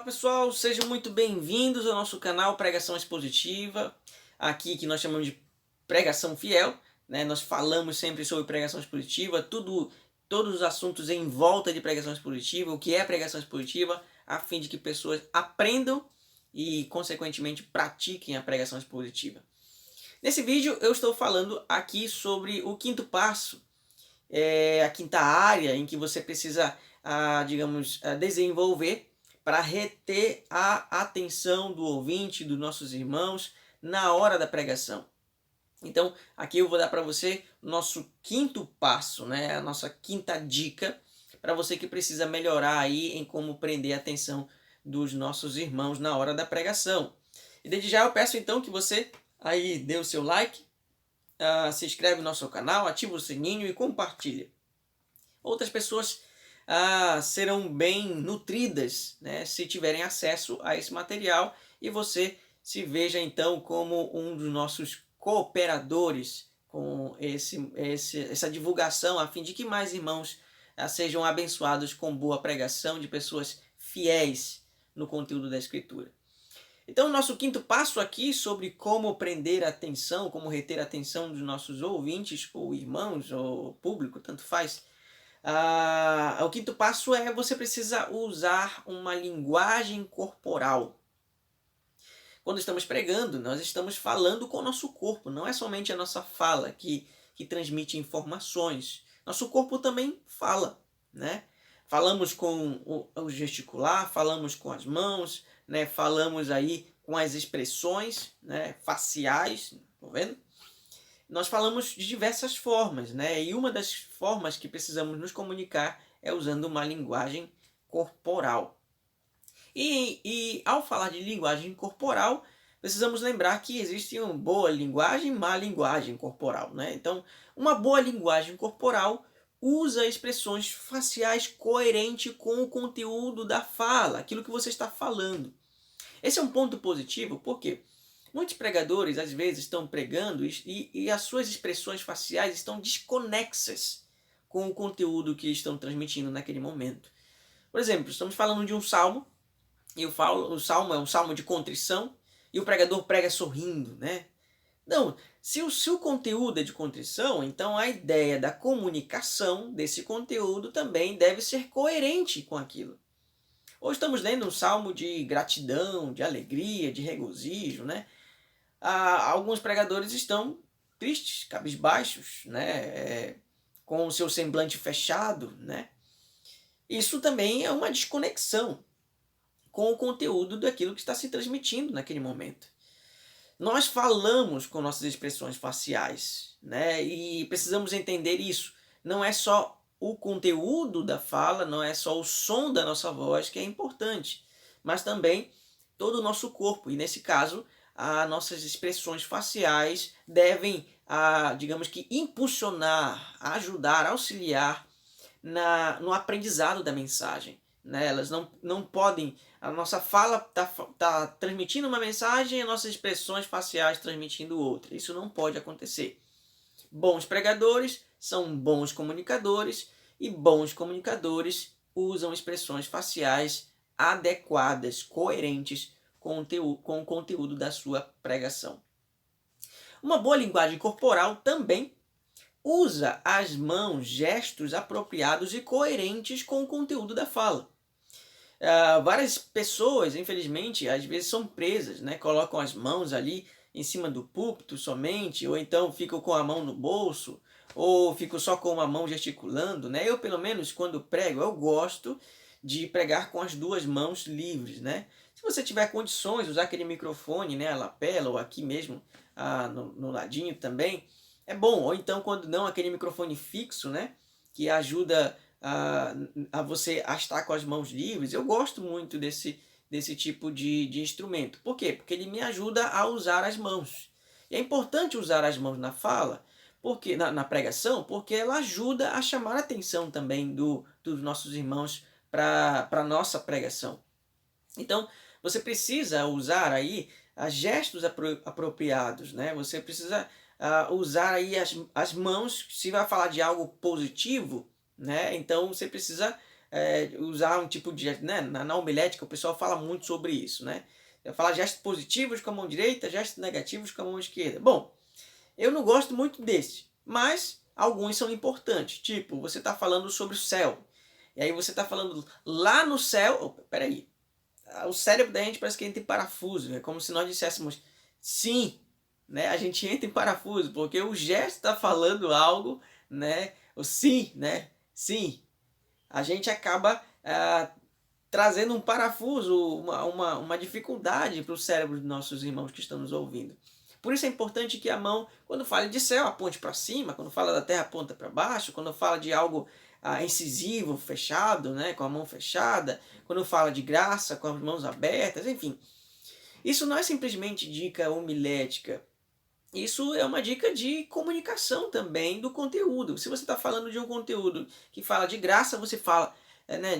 Pessoal, sejam muito bem-vindos ao nosso canal Pregação Expositiva, aqui que nós chamamos de Pregação Fiel, né? Nós falamos sempre sobre pregação expositiva, todos os assuntos em volta de pregação expositiva, o que é pregação expositiva, a fim de que pessoas aprendam e, consequentemente, pratiquem a pregação expositiva. Nesse vídeo eu estou falando aqui sobre o quinto passo, a quinta área em que você precisa, desenvolver para reter a atenção do ouvinte, dos nossos irmãos, na hora da pregação. Então, aqui eu vou dar para você o nosso quinto passo, né? A nossa quinta dica para você que precisa melhorar aí em como prender a atenção dos nossos irmãos na hora da pregação. E desde já eu peço então que você aí dê o seu like, se inscreve no nosso canal, ativa o sininho e compartilha. Outras pessoas serão bem nutridas, né, se tiverem acesso a esse material, e você se veja então como um dos nossos cooperadores com essa divulgação, a fim de que mais irmãos sejam abençoados com boa pregação de pessoas fiéis no conteúdo da Escritura. Então, o nosso quinto passo aqui sobre como prender a atenção, como reter a atenção dos nossos ouvintes, ou irmãos, ou público, tanto faz. O quinto passo é você precisa usar uma linguagem corporal. Quando estamos pregando, nós estamos falando com o nosso corpo, não é somente a nossa fala que transmite informações. Nosso corpo também fala, né? Falamos com o gesticular, falamos com as mãos, né? Falamos aí com as expressões, né, faciais, tá vendo? Nós falamos de diversas formas, né? E uma das formas que precisamos nos comunicar é usando uma linguagem corporal. E ao falar de linguagem corporal, precisamos lembrar que existe uma boa linguagem e má linguagem corporal, né? Então, uma boa linguagem corporal usa expressões faciais coerentes com o conteúdo da fala, aquilo que você está falando. Esse é um ponto positivo, porque muitos pregadores, às vezes, estão pregando e as suas expressões faciais estão desconexas com o conteúdo que estão transmitindo naquele momento. Por exemplo, estamos falando de um salmo, e o salmo é um salmo de contrição, e o pregador prega sorrindo, né? Não, se o conteúdo é de contrição, então a ideia da comunicação desse conteúdo também deve ser coerente com aquilo. Ou estamos lendo um salmo de gratidão, de alegria, de regozijo, né? Alguns pregadores estão tristes, cabisbaixos, né? Com o seu semblante fechado, né? Isso também é uma desconexão com o conteúdo daquilo que está se transmitindo naquele momento. Nós falamos com nossas expressões faciais, né? E precisamos entender isso. Não é só o conteúdo da fala, não é só o som da nossa voz que é importante, mas também todo o nosso corpo. E nesse caso, as nossas expressões faciais devem, digamos que, impulsionar, ajudar, auxiliar no aprendizado da mensagem. Né? Elas não podem... A nossa fala está transmitindo uma mensagem e as nossas expressões faciais transmitindo outra. Isso não pode acontecer. Bons pregadores são bons comunicadores, e bons comunicadores usam expressões faciais adequadas, coerentes com o conteúdo da sua pregação. Uma boa linguagem corporal também usa as mãos, gestos apropriados e coerentes com o conteúdo da fala. Várias pessoas, infelizmente, às vezes são presas, né? Colocam as mãos ali em cima do púlpito somente, ou então ficam com a mão no bolso, ou ficam só com uma mão gesticulando, né? Eu, pelo menos, quando prego, eu gosto de pregar com as duas mãos livres, né? Se você tiver condições, usar aquele microfone, né, a lapela, ou aqui mesmo, no ladinho também, é bom. Ou então, quando não, aquele microfone fixo, né, que ajuda a você estar com as mãos livres. Eu gosto muito desse tipo de instrumento. Por quê? Porque ele me ajuda a usar as mãos. E é importante usar as mãos na fala, porque na pregação, porque ela ajuda a chamar a atenção também dos nossos irmãos para a nossa pregação. Então, você precisa usar aí gestos apropriados, né? Você precisa usar aí as mãos, se vai falar de algo positivo, né? Então você precisa usar um tipo de gesto, né? Na homilética o pessoal fala muito sobre isso, né? Falar gestos positivos com a mão direita, gestos negativos com a mão esquerda. Bom, eu não gosto muito desse, mas alguns são importantes. Tipo, você está falando sobre o céu. E aí você está falando lá no céu. Opa, peraí. O cérebro da gente parece que entra em parafuso. É como se nós disséssemos sim. Né? A gente entra em parafuso, porque o gesto está falando algo, né? O sim, né? Sim. A gente acaba trazendo um parafuso, uma dificuldade para o cérebro dos nossos irmãos que estão nos ouvindo. Por isso é importante que a mão, quando fala de céu, aponte para cima, quando fala da terra, aponta para baixo, quando fala de algo incisivo, fechado, né, com a mão fechada, quando fala de graça, com as mãos abertas, enfim. Isso não é simplesmente dica homilética, isso é uma dica de comunicação também do conteúdo. Se você está falando de um conteúdo que fala de graça, você fala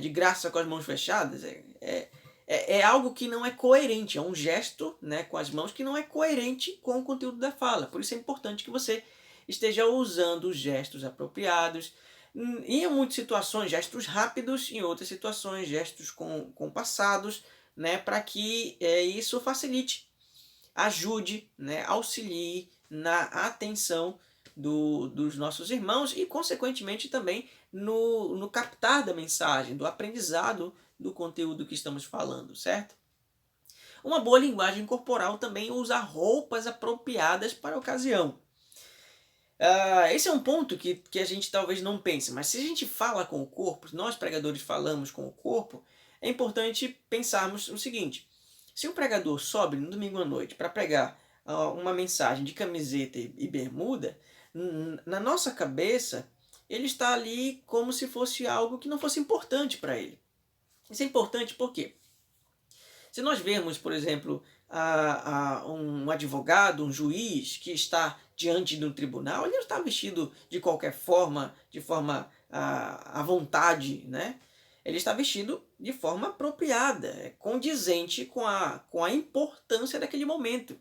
de graça com as mãos fechadas, é algo que não é coerente, é um gesto, né, com as mãos que não é coerente com o conteúdo da fala. Por isso é importante que você esteja usando os gestos apropriados. Em muitas situações, gestos rápidos, em outras situações, gestos compassados, né, para que isso facilite, ajude, né, auxilie na atenção dos nossos irmãos e, consequentemente, também no captar da mensagem, do aprendizado do conteúdo que estamos falando, certo? Uma boa linguagem corporal também usa roupas apropriadas para a ocasião. Esse é um ponto que a gente talvez não pense, mas se a gente fala com o corpo, nós pregadores falamos com o corpo, é importante pensarmos o seguinte: se um pregador sobe no domingo à noite para pregar uma mensagem de camiseta e bermuda, na nossa cabeça ele está ali como se fosse algo que não fosse importante para ele. Isso é importante por quê? Se nós vemos, por exemplo, um advogado, um juiz que está diante de um tribunal, ele não está vestido de qualquer forma, de forma à vontade, né? Ele está vestido de forma apropriada, condizente com a importância daquele momento.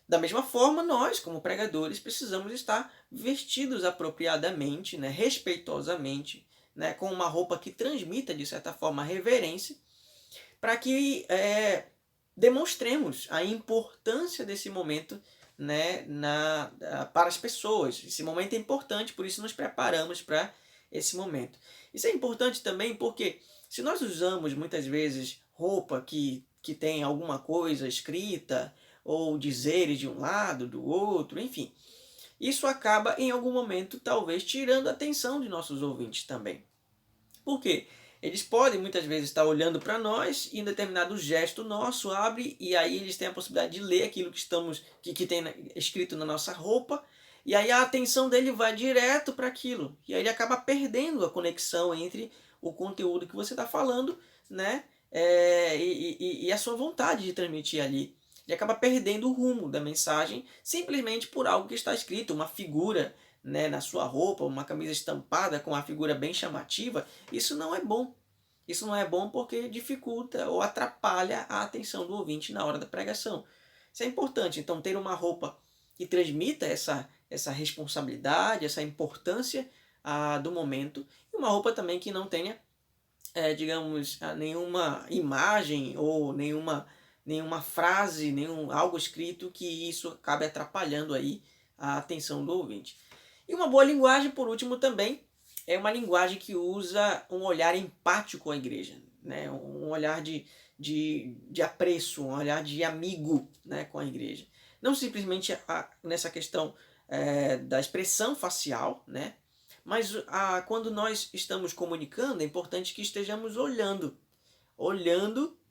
Da mesma forma, nós, como pregadores, precisamos estar vestidos apropriadamente, né, respeitosamente, né, com uma roupa que transmita, de certa forma, reverência, para que demonstremos a importância desse momento, né, para as pessoas. Esse momento é importante, por isso nos preparamos para esse momento. Isso é importante também porque se nós usamos muitas vezes roupa que tem alguma coisa escrita ou dizeres de um lado, do outro, enfim, isso acaba em algum momento talvez tirando a atenção de nossos ouvintes também. Por quê? Eles podem muitas vezes estar olhando para nós e em determinado gesto nosso abre e aí eles têm a possibilidade de ler aquilo que tem escrito na nossa roupa e aí a atenção dele vai direto para aquilo e aí ele acaba perdendo a conexão entre o conteúdo que você está falando, né, e a sua vontade de transmitir ali. Ele acaba perdendo o rumo da mensagem simplesmente por algo que está escrito, uma figura, né, na sua roupa, uma camisa estampada com uma figura bem chamativa. Isso não é bom. Isso não é bom porque dificulta ou atrapalha a atenção do ouvinte na hora da pregação. Isso é importante. Então, ter uma roupa que transmita essa responsabilidade, essa importância do momento, e uma roupa também que não tenha, digamos, nenhuma imagem ou nenhuma frase, algo escrito que isso acabe atrapalhando aí a atenção do ouvinte. E uma boa linguagem, por último, também é uma linguagem que usa um olhar empático com a igreja, né? Um olhar de apreço, um olhar de amigo, né, com a igreja. Não simplesmente nessa questão da expressão facial, né? Mas quando nós estamos comunicando, é importante que estejamos olhando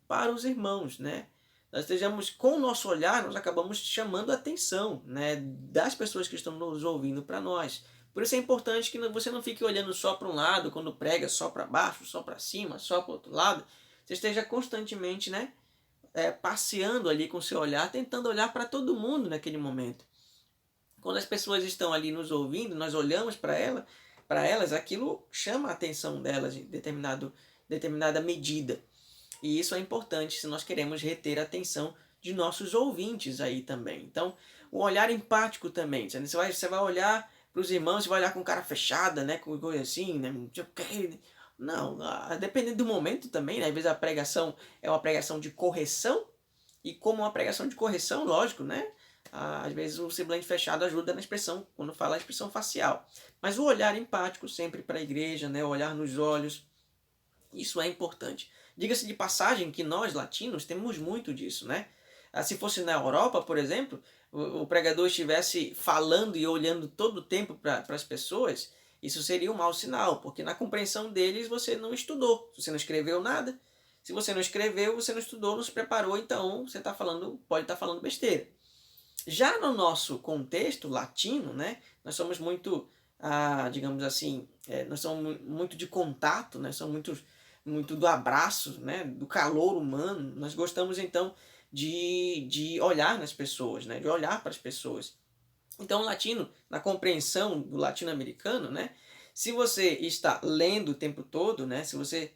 para os irmãos, né? Nós estejamos com o nosso olhar, nós acabamos chamando a atenção, né, das pessoas que estão nos ouvindo para nós. Por isso é importante que você não fique olhando só para um lado, quando prega só para baixo, só para cima, só para o outro lado. Você esteja constantemente, né, passeando ali com o seu olhar, tentando olhar para todo mundo naquele momento. Quando as pessoas estão ali nos ouvindo, nós olhamos para elas, aquilo chama a atenção delas em determinada medida. E isso é importante se nós queremos reter a atenção de nossos ouvintes aí também. Então, o olhar empático também. Você vai olhar para os irmãos, você vai olhar com cara fechada, né? Com coisa assim, né? Não, dependendo do momento também, né? Às vezes a pregação é uma pregação de correção, e como uma pregação de correção, lógico, né? Às vezes o semblante fechado ajuda na expressão, quando fala a expressão facial. Mas o olhar empático sempre para a igreja, né? O olhar nos olhos, isso é importante. Diga-se de passagem que nós, latinos, temos muito disso, né? Se fosse na Europa, por exemplo, o pregador estivesse falando e olhando todo o tempo para as pessoas, isso seria um mau sinal, porque na compreensão deles você não estudou, você não escreveu nada. Se você não escreveu, você não estudou, não se preparou, então você pode estar falando besteira. Já no nosso contexto latino, né, nós somos muito, digamos assim, nós somos muito de contato, né, somos muito do abraço, né, do calor humano. Nós gostamos então de olhar nas pessoas, né, de olhar para as pessoas. Então, o latino, na compreensão do latino-americano, né, se você está lendo o tempo todo, né, se você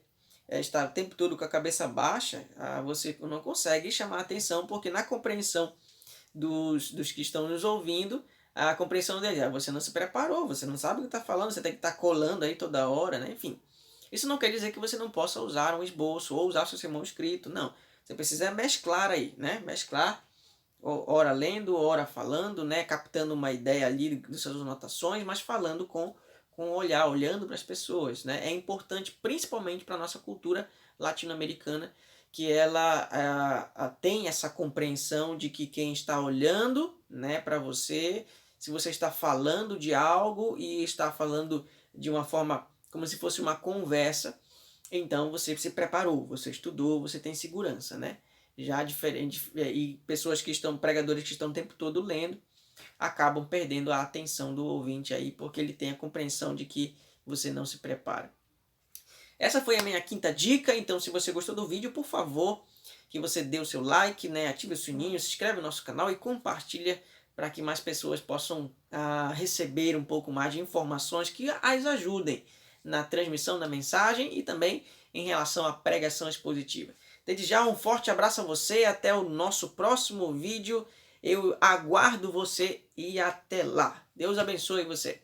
está o tempo todo com a cabeça baixa, você não consegue chamar a atenção, porque na compreensão dos que estão nos ouvindo, a compreensão deles, você não se preparou, você não sabe o que está falando, você tem que estar colando aí toda hora, né? Enfim. Isso não quer dizer que você não possa usar um esboço ou usar seu sermão escrito, não. Você precisa mesclar aí, né? Mesclar, ora lendo, ora falando, né? Captando uma ideia ali das suas anotações, mas falando com o olhar, olhando para as pessoas, né? É importante, principalmente para a nossa cultura latino-americana, que ela tem essa compreensão de que quem está olhando, né, para você, se você está falando de algo e está falando de uma forma como se fosse uma conversa, então você se preparou, você estudou, você tem segurança, né? Já diferente, e pessoas que estão, pregadores que estão o tempo todo lendo, acabam perdendo a atenção do ouvinte aí, porque ele tem a compreensão de que você não se prepara. Essa foi a minha quinta dica, então se você gostou do vídeo, por favor, que você dê o seu like, né, ative o sininho, se inscreve no nosso canal e compartilha para que mais pessoas possam receber um pouco mais de informações que as ajudem na transmissão da mensagem e também em relação à pregação expositiva. Desde já, um forte abraço a você, até o nosso próximo vídeo. Eu aguardo você e até lá. Deus abençoe você.